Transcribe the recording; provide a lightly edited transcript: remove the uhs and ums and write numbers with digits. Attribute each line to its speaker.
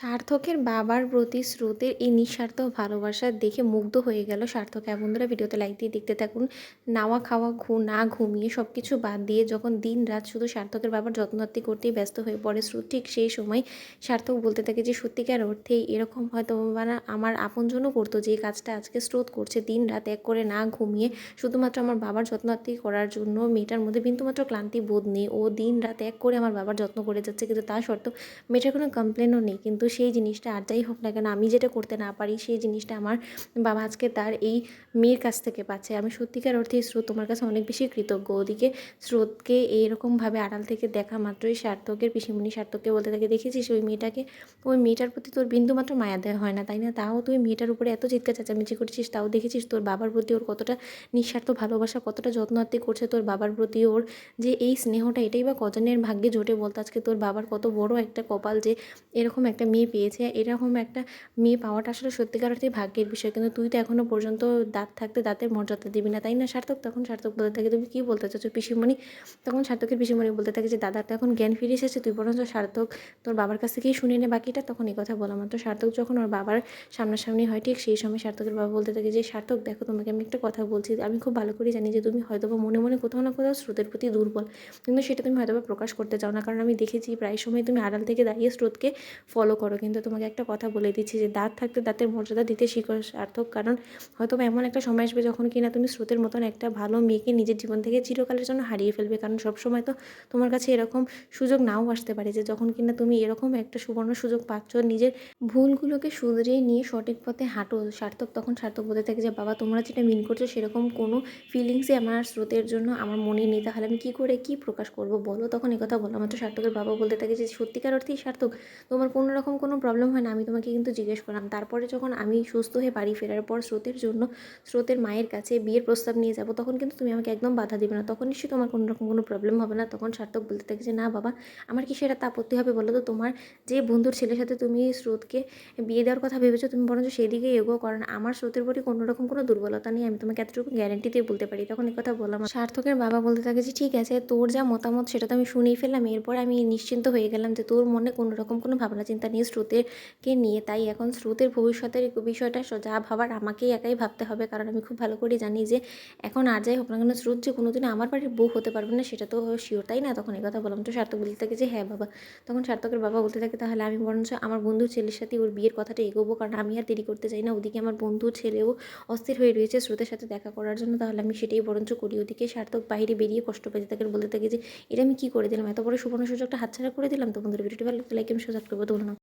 Speaker 1: সার্থকের বাবার প্রতি স্রোতের এই নিঃস্বার্থ ভালোবাসা দেখে মুগ্ধ হয়ে গেল সার্থক। হ্যাঁ বন্ধুরা, ভিডিওতে লাইক দিয়ে দেখতে থাকুন। নাওয়া খাওয়া না ঘুমিয়ে সব কিছু বাদ দিয়ে যখন দিন রাত শুধু সার্থকের বাবার যত্নআত্তি করতেই ব্যস্ত হয়ে পড়ে স্রোত, ঠিক সেই সময় সার্থক বলতে থাকে যে সত্যিকার অর্থেই এরকম হয়তো মানে আমার আপনজনও করতো যে কাজটা আজকে স্রোত করছে, দিন রাত এক করে না ঘুমিয়ে শুধুমাত্র আমার বাবার যত্নআত্তি করার জন্য। মেয়েটার মধ্যে বিন্দুমাত্র ক্লান্তি বোধ নেই, ও দিন রাত এক করে আমার বাবার যত্ন করে যাচ্ছে, কিন্তু তা সত্ত্বেও মেয়েটার কোনো কমপ্লেনও নেই। কিন্তু সেই জিনিসটা আর যাই হোক না কেন, আমি যেটা করতে না পারি সেই জিনিসটা আমার বাবা আজকে তার এই মেয়ের কাছ থেকে পাচ্ছে। আমি সত্যিকার অর্থে স্রোত তোমার কাছে অনেক বেশি কৃতজ্ঞ। ওদিকে স্রোতকে এইরকমভাবে আড়াল থেকে দেখা মাত্রই সার্থকের পিসিমণি সার্থককে বলতে থাকে, দেখেছিস ওই মেয়েটাকে, ওই মেয়েটার প্রতি তোর বিন্দুমাত্র মায়া দেওয়া হয় না তাই না? তাও তুই মেয়েটার উপরে এত চিৎকার চেঁচামেচি করছিস, তাও দেখেছিস তোর বাবার প্রতি ওর কতটা নিঃস্বার্থ ভালোবাসা, কতটা যত্ন আত্তি করছে তোর বাবার প্রতি। ওর যে এই স্নেহটা, এটাই বা কজনের ভাগ্যে জোটে বলতো। আজকে তোর বাবার কত বড় একটা কপাল যে এরকম একটা মেয়ে পেয়েছে। এরকম একটা মেয়ে পাওয়াটা আসলে সত্যিকার অর্থেই ভাগ্যের বিষয়, কিন্তু তুই তো এখনও পর্যন্ত দাঁত থাকতে দাঁতের মর্যাদা দিবি না তাই না সার্থক? তখন সার্থক বলতে থাকে, তুমি কী বলতে চাচ্ছ পিসিমণি? তখন সার্থকের পিসিমণি বলতে থাকে যে দাদার তো এখন জ্ঞান ফিরে এসেছে, তুই বরঞ্চ সার্থক তোর বাবার কাছ থেকেই শুনে নে বাকিটা। তখন এই কথা বলা মাত্র সার্থক যখন ওর বাবার সামনাসামনি হয়, ঠিক সেই সময় সার্থকের বাবা বলতে থাকে যে সার্থক দেখো, তোমাকে আমি একটা কথা বলছি, আমি খুব ভালো করে জানি যে তুমি হয়তোবা মনে মনে কোথাও না কোথাও স্রোতের প্রতি দুর্বল, কিন্তু সেটা তুমি হয়তোবা প্রকাশ করতে চাও না, কারণ আমি দেখেছি প্রায় সময় তুমি আড়াল থেকে দাঁড়িয়ে স্রোতকে ফলো করো। কিন্তু তোমাকে একটা কথা বলে দিচ্ছি যে দাঁত থাকতে দাঁতের মর্যাদা দিতে শিখো সার্থক, কারণ হয়তো এমন একটা সময় আসবে যখন কিনা তুমি স্রোতের মতন একটা ভালো মেয়েকে নিজের জীবন থেকে চিরকালের জন্য হারিয়ে ফেলবে। কারণ সবসময় তো তোমার কাছে এরকম সুযোগ নাও আসতে পারে যে যখন কিনা তুমি এরকম একটা সুবর্ণ সুযোগ পাচ্ছ নিজের ভুলগুলোকে শুধরে নিয়ে সঠিক পথে হাঁটো সার্থক। তখন সার্থক বলতে থাকে যে বাবা, তোমরা যেটা মিন করছো সেরকম কোনো ফিলিংসই আমার স্রোতের জন্য আমার মনে নেই, তাহলে আমি কী করে কী প্রকাশ করবো বলো? তখন কথা বলা মাত্র সার্থকের বাবা বলতে থাকে যে সত্যিকার অর্থেই সার্থক তোমার কোনো রকম কোনো প্রবলেম হয় না? আমি তোমাকে কিন্তু জিজ্ঞেস করলাম, তারপরে যখন আমি সুস্থ হয়ে বাড়ি ফেরার পর স্রোতের জন্য স্রোতের মায়ের কাছে বিয়ের প্রস্তাব নিয়ে যাব, তখন কিন্তু তুমি আমাকে একদম বাধা দিবে না, তখন নিশ্চয়ই তোমার কোনো রকম কোনো প্রবলেম হবে না? তখন সার্থক বলতে থাকে যে না বাবা, আমার কি সেটা তা আপত্তি হবে বলো তো? তোমার যে বন্ধুর ছেলের সাথে তুমি স্রোতকে বিয়ে দেওয়ার কথা ভেবেছো, তুমি বরঞ্চ সেই দিকে এগো, কারণ আমার স্রোতের প্রতি কোনো রকম কোনো দুর্বলতা নেই, আমি তোমাকে এতটুকু গ্যারেন্টি দিয়ে বলতে পারি। তখন কথা বললাম, সার্থকের বাবা বলতে থাকে যে ঠিক আছে, তোর যা মতামত সেটা তো আমি শুনেই ফেললাম, এরপর আমি নিশ্চিন্ত হয়ে গেলাম যে তোর মনে কোনো রকম কোনো ভাবনা চিন্তা নিয়ে স্রোতেরকে নিয়ে। তাই এখন স্রোতের ভবিষ্যতের বিষয়টা যা ভাবার আমাকেই একাই ভাবতে হবে, কারণ আমি খুব ভালো করে জানি যে এখন আর যাই হোক না কেন স্রোত যে কোনোদিন আমার বাড়ির বউ হতে পারবে না, সেটা তো শিওর তাই না? তখন কথা বললাম তো সার্থক বলতে থাকে যে হ্যাঁ বাবা। তখন সার্থকের বাবা বলতে থাকে, তাহলে আমি বরঞ্চ আমার বন্ধুর ছেলের সাথে ওর বিয়ের কথাটা এগোবো, কারণ আমি আর দেরি করতে চাই না। ওদিকে আমার বন্ধুর ছেলেও অস্থির হয়ে রয়েছে স্রোতের সাথে দেখা করার জন্য, তাহলে আমি সেটাই বরঞ্চ করি। ওদিকে সার্থক বাইরে বেরিয়ে কষ্ট পেতে থাকে, বলতে থাকে যে এটা আমি কী করে দিলাম, এত বড় সুবর্ণ সুযোগটা হাতছাড়া করে দিলাম। তো বন্ধুদের ভিডিওটি ভালো লাগলে লাইক এবং শেয়ার করবো। ধন্যবাদ।